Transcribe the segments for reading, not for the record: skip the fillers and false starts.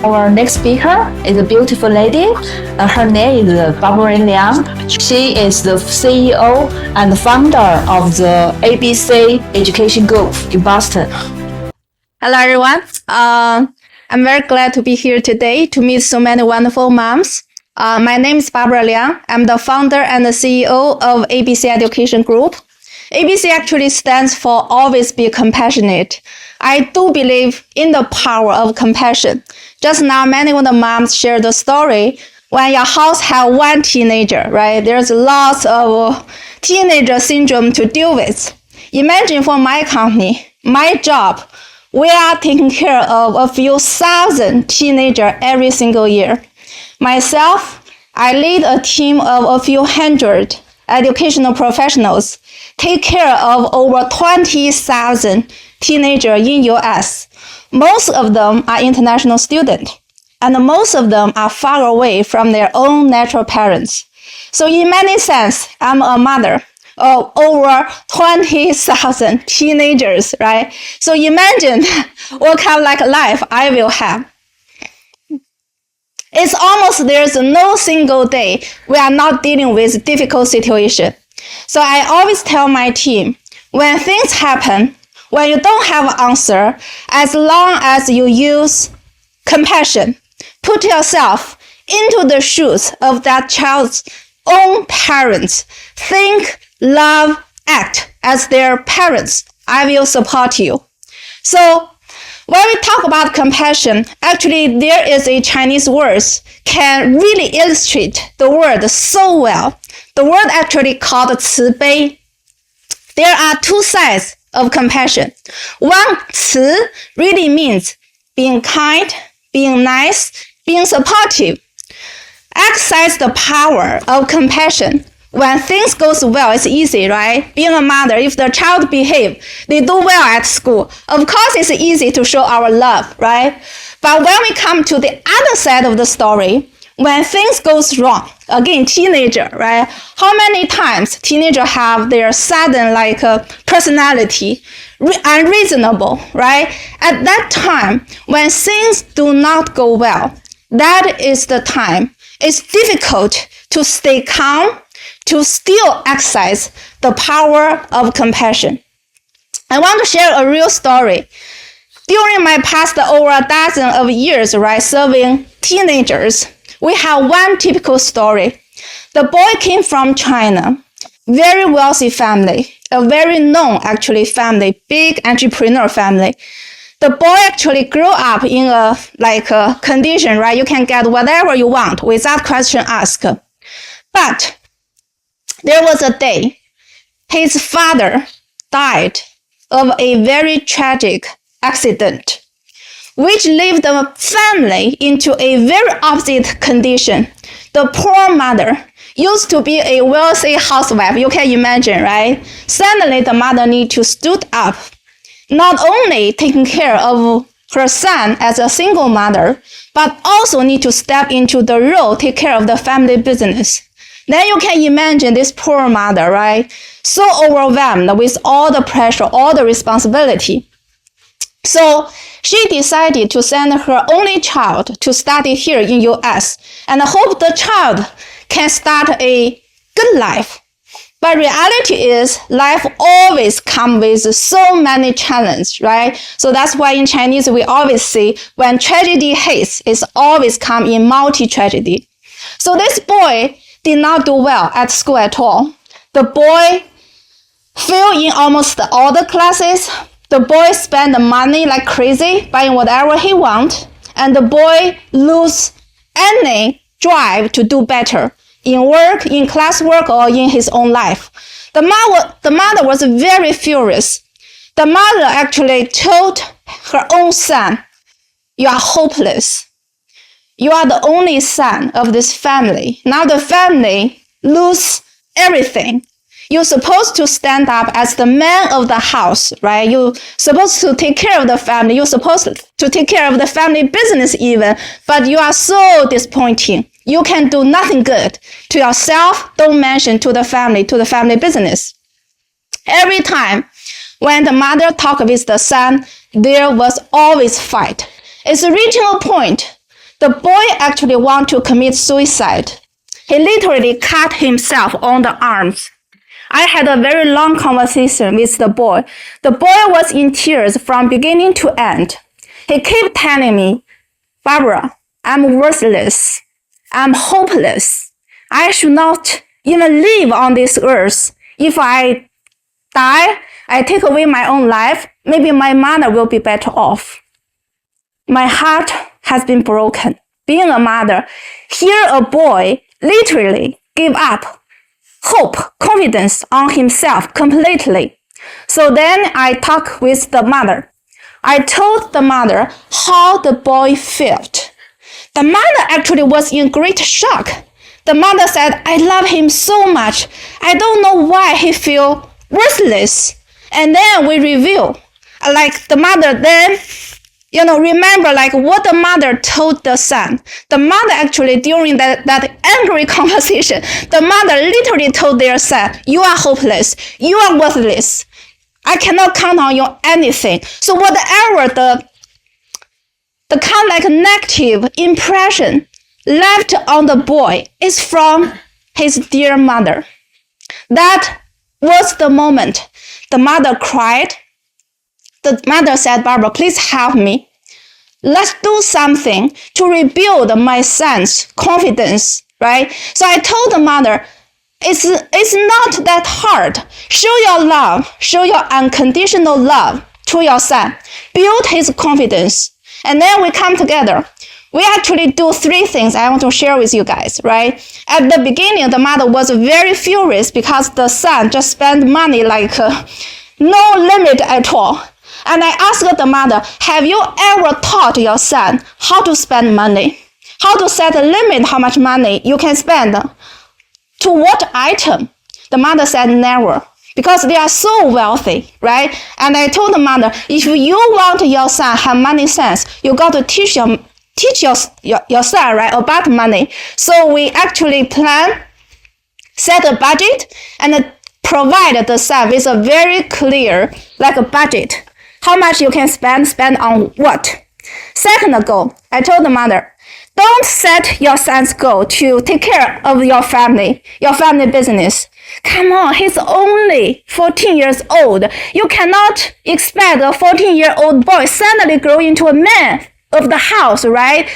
Our next speaker is a beautiful lady. Her name is Barbara Liang. She is the CEO and founder of the ABC Education Group in Boston. Hello, everyone. I'm very glad to be here today to meet so many wonderful moms. My name is Barbara Liang. I'm the founder and the CEO of ABC Education Group. ABC actually stands for Always Be Compassionate. I do believe in the power of compassion. Just now, many of the moms shared the story when your house have one teenager, right? There's lots of teenager syndrome to deal with. Imagine for my company, my job, we are taking care of a few thousand teenagers every single year. Myself, I lead a team of a few hundred educational professionals, take care of over 20,000 teenagers in US. Most of them are international students, and most of them are far away from their own natural parents. So in many sense, I'm a mother of over 20,000 teenagers, right? So imagine what kind of life I will have. It's almost there's no single day we are not dealing with difficult situation. So I always tell my team, when things happen, when you don't have an answer, as long as you use compassion, put yourself into the shoes of that child's own parents, think, love, act as their parents, I will support you. So when we talk about compassion, actually there is a Chinese word can really illustrate the word so well. The word actually called 慈悲. There are two sides of compassion. One, 慈 really means being kind, being nice, being supportive. Exercise the power of compassion. When things goes well, it's easy, right? Being a mother, if the child behave, they do well at school, of course it's easy to show our love, right? But when we come to the other side of the story, when things goes wrong, again, teenager, right? How many times teenagers have their sudden personality, unreasonable, right? At that time, when things do not go well, that is the time. It's difficult to stay calm, to still exercise the power of compassion. I want to share a real story. During my past over a dozen of years, right, serving teenagers, we have one typical story. The boy came from China, very wealthy family, a very known actually family, big entrepreneur family. The boy actually grew up in a condition, right? You can get whatever you want without question asked. But there was a day his father died of a very tragic accident, which left the family into a very opposite condition. The poor mother used to be a wealthy housewife, you can imagine, right? Suddenly the mother need to stood up, not only taking care of her son as a single mother, but also need to step into the role, take care of the family business. Then you can imagine this poor mother, right? So overwhelmed with all the pressure, all the responsibility. So she decided to send her only child to study here in US and hope the child can start a good life. But reality is life always comes with so many challenges, right? So that's why in Chinese we always say when tragedy hits, it's always come in multi-tragedy. So this boy did not do well at school at all. The boy failed in almost all the classes. The boy spent the money like crazy, buying whatever he wants. And the boy lose any drive to do better in work, in classwork, or in his own life. The mother was very furious. The mother actually told her own son, "You are hopeless. You are the only son of this family. Now the family lose everything. You're supposed to stand up as the man of the house, right? You're supposed to take care of the family. You're supposed to take care of the family business even, but you are so disappointing. You can do nothing good to yourself, don't mention to the family business." Every time when the mother talked with the son, there was always fight. It's reaching a point the boy actually want to commit suicide. He literally cut himself on the arms. I had a very long conversation with the boy. The boy was in tears from beginning to end. He kept telling me, Barbara, I'm worthless. I'm hopeless. I should not even live on this earth. If I die, I take away my own life, maybe my mother will be better off. My heart has been broken. Being a mother, hear a boy literally give up hope, confidence on himself completely. So then I talked with the mother. I told the mother how the boy felt. The mother actually was in great shock. The mother said, I love him so much. I don't know why he feel worthless. And then we review. Like the mother then, remember like what the mother told the son. The mother actually during that angry conversation, the mother literally told their son, you are hopeless. You are worthless. I cannot count on you anything. So whatever the kind of like negative impression left on the boy is from his dear mother. That was the moment the mother cried. The mother said, Barbara, please help me. Let's do something to rebuild my son's confidence, right? So I told the mother, it's not that hard. Show your love, show your unconditional love to your son. Build his confidence. And then we come together. We actually do 3 things I want to share with you guys, right? At the beginning, the mother was very furious because the son just spent money like no limit at all. And I asked the mother, have you ever taught your son how to spend money? How to set a limit how much money you can spend? To what item? The mother said never. Because they are so wealthy, right? And I told the mother, if you want your son have money sense, you got to teach your son, right, about money. So we actually set a budget and provide the son with a very clear, like a budget. How much you can spend on what? Second goal, I told the mother, don't set your son's goal to take care of your family business. Come on, he's only 14 years old. You cannot expect a 14-year-old boy suddenly grow into a man of the house, right?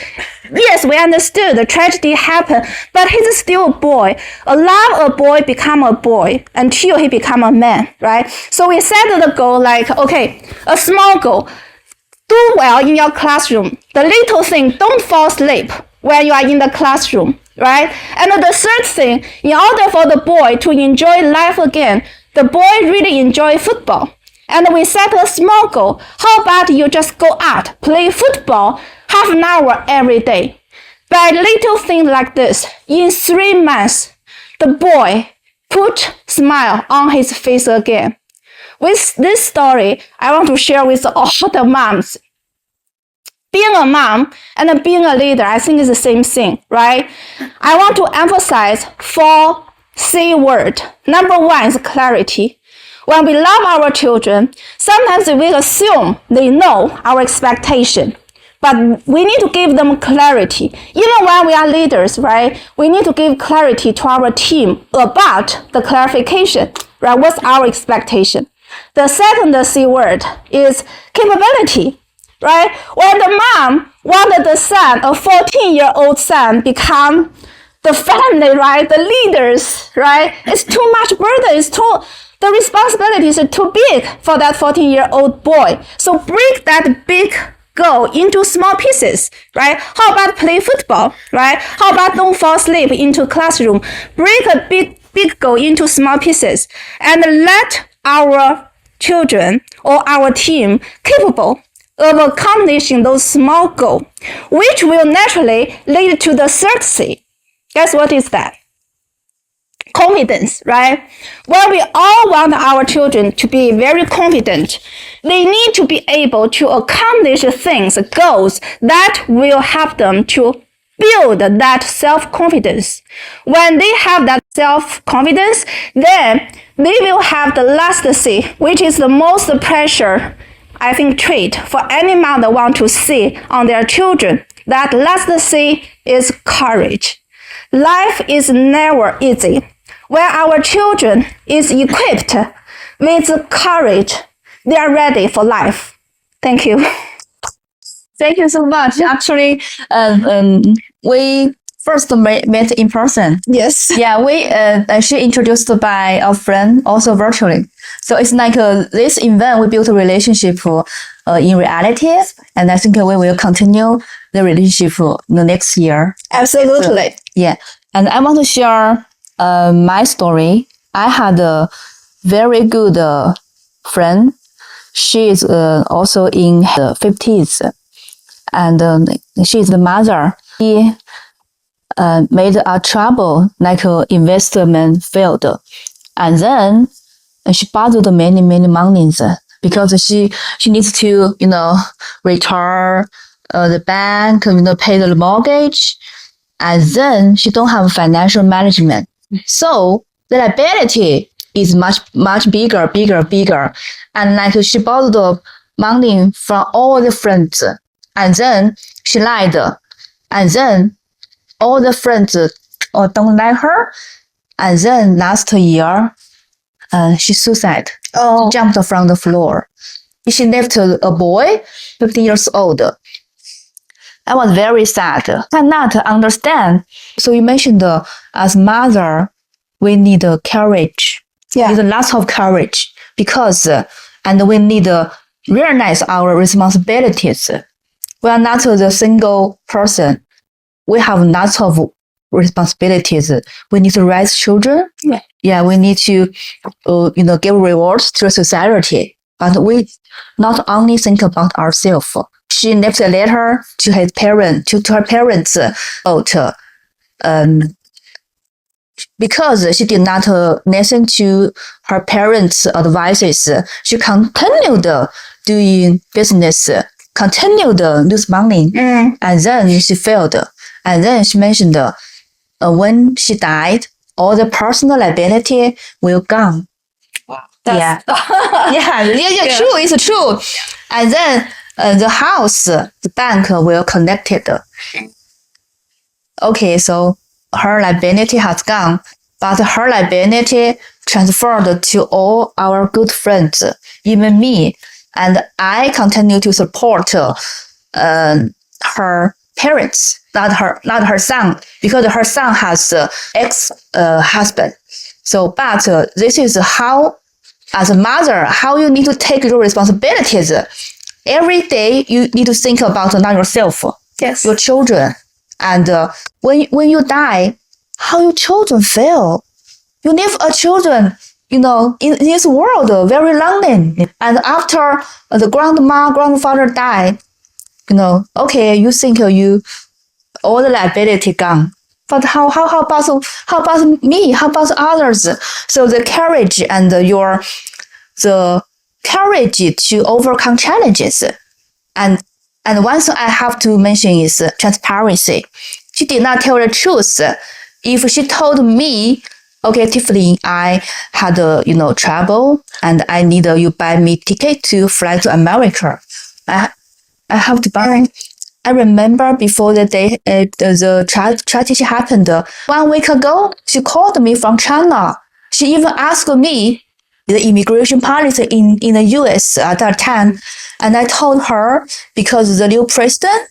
Yes, we understood the tragedy happened, but he's still a boy. Allow a boy become a boy until he become a man, right? So we set the goal like, okay, a small goal. Do well in your classroom. The little thing, don't fall asleep when you are in the classroom, right? And the third thing, in order for the boy to enjoy life again, the boy really enjoy football. And we set a small goal. How about you just go out, play football half an hour every day? By little things like this, in 3 months, the boy put smile on his face again. With this story, I want to share with all the moms. Being a mom and being a leader, I think is the same thing, right? I want to emphasize 4 C words. Number 1 is clarity. When we love our children, sometimes we assume they know our expectation. But we need to give them clarity. Even when we are leaders, right? We need to give clarity to our team about the clarification, right? What's our expectation? The second C word is capability, right? When the mom wanted the son, a 14-year-old son, become the family, right? The leaders, right? It's too much burden. The responsibility is too big for that 14-year-old boy. So break that big goal into small pieces, right? How about play football, right? How about don't fall asleep into classroom? Break a big goal into small pieces and let our children or our team capable of accomplishing those small goals, which will naturally lead to the third C. Guess what is that? Confidence, right? When we all want our children to be very confident, they need to be able to accomplish things, goals that will help them to build that self-confidence. When they have that self-confidence, then they will have the last C, which is the most pressure, I think, trait for any mother want to see on their children, that last C is courage. Life is never easy. When our children is equipped with courage, they are ready for life. Thank you. Thank you so much. Actually, we first met in person. Yes. Yeah, we she introduced by a friend, also virtually. So it's like this event, we built a relationship in reality, and I think we will continue the relationship the next year. Absolutely. Yeah, and I want to share my story. I had a very good friend. She is also in the 50s, and she is the mother. She made a trouble like investment field, and then she borrowed many monies because she needs to return the bank, pay the mortgage, and then she don't have financial management. So the liability is much bigger, and like she borrowed the money from all the friends, and then she lied, and then all the friends don't like her, and then last year she suicide. Oh. Jumped from the floor. She left a boy, 15 years old. I was very sad. Cannot understand. So you mentioned as mother, we need courage. Yeah. We need lots of courage because, and we need to realize our responsibilities. We are not the single person. We have lots of responsibilities. We need to raise children. Yeah, we need to, give rewards to society. But we not only think about ourselves. She left a letter to her parents about, because she did not listen to her parents' advices. She continued doing business, continued lose money, and then she failed. And then she mentioned when she died, all the personal liability will gone. Wow. Yeah, true. It's true. And then the house, the bank will connect it. Okay, so her liability has gone, but her liability transferred to all our good friends, even me, and I continue to support her parents, not her son, because her son has ex-husband. So, but this is how, as a mother, how you need to take your responsibilities. Every day you need to think about not yourself, Yes. your children, and when you die, how your children feel. You leave a children, in this world very lonely, and after the grandfather died, okay, you think you all the liability gone. But how about me? How about others? So the courage and the courage to overcome challenges, and one thing I have to mention is transparency. She did not tell the truth. If she told me, okay, Tiffany, I had trouble, and I need you buy me ticket to fly to America. I have to buy. I remember before the day the tragedy happened 1 week ago, she called me from China. She even asked me the immigration policy in the US at that time, and I told her because the new president,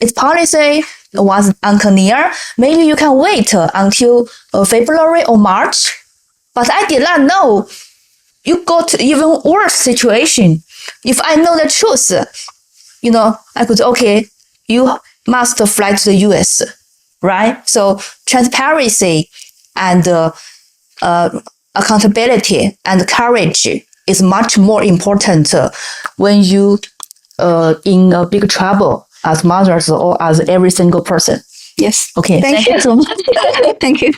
its policy was unclear. Maybe you can wait until February or March. But I did not know you got even worse situation. If I know the truth, I could, okay, you must fly to the US, right? So transparency and accountability and courage is much more important when you in a big trouble as mothers or as every single person. Yes. Okay. Thank you so much. Thank you.